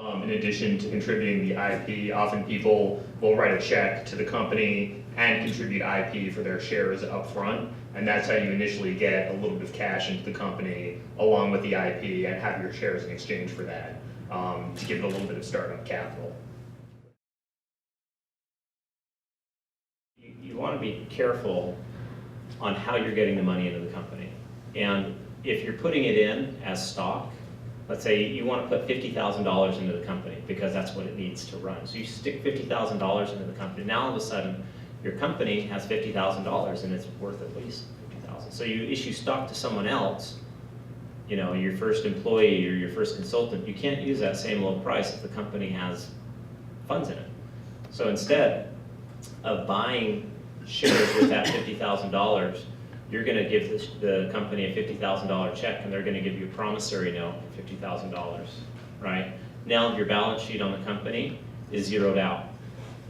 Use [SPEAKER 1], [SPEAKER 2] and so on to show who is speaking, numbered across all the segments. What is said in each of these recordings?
[SPEAKER 1] In addition to contributing the IP, often people will write a check to the company and contribute IP for their shares up front. And that's how you initially get a little bit of cash into the company along with the IP and have your shares in exchange for that to give it a little bit of startup capital.
[SPEAKER 2] You want to be careful on how you're getting the money into the company. And if you're putting it in as stock, let's say you want to put $50,000 into the company because that's what it needs to run. So you stick $50,000 into the company. Now all of a sudden, your company has $50,000 and it's worth at least $50,000. So you issue stock to someone else, you know, your first employee or your first consultant. You can't use that same low price if the company has funds in it. So instead of buying shares with that $50,000, you're going to give the company a $50,000 check, and they're going to give you a promissory note for $50,000, right? Now your balance sheet on the company is zeroed out.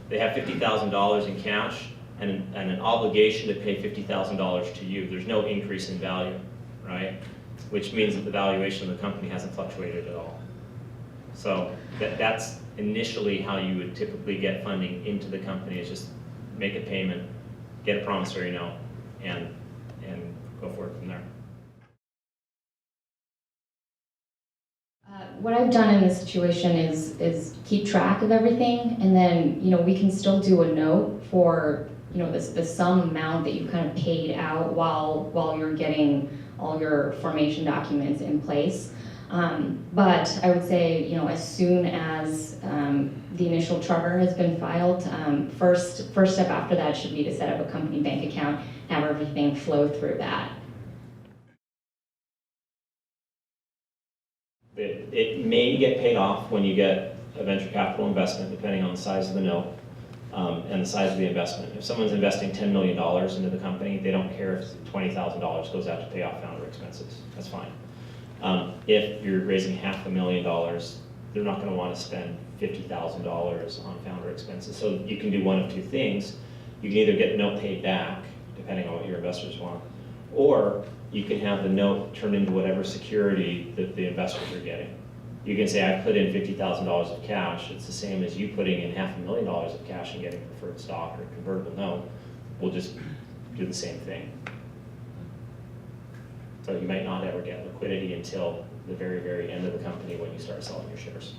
[SPEAKER 2] They have $50,000 in cash and an obligation to pay $50,000 to you. There's no increase in value, right? Which means that the valuation of the company hasn't fluctuated at all. So that's initially how you would typically get funding into the company, is just make a payment, get a promissory note, and go forward from there.
[SPEAKER 3] What I've done in this situation is keep track of everything, and then we can still do a note for the sum amount that you kind of paid out while you're getting all your formation documents in place. But I would say as soon as the initial charter has been filed, first step after that should be to set up a company bank account, have everything flow through that.
[SPEAKER 2] It may get paid off when you get a venture capital investment, depending on the size of the note and the size of the investment. If someone's investing $10 million into the company, they don't care if $20,000 goes out to pay off founder expenses. That's fine. If you're raising $500,000, they're not going to want to spend $50,000 on founder expenses. So you can do one of two things. You can either get the note paid back, depending on what your investors want, or you can have the note turned into whatever security that the investors are getting. You can say, I put in $50,000 of cash. It's the same as you putting in $500,000 of cash and getting preferred stock or convertible note. We'll just do the same thing. So you might not ever get liquidity until the very, very end of the company when you start selling your shares.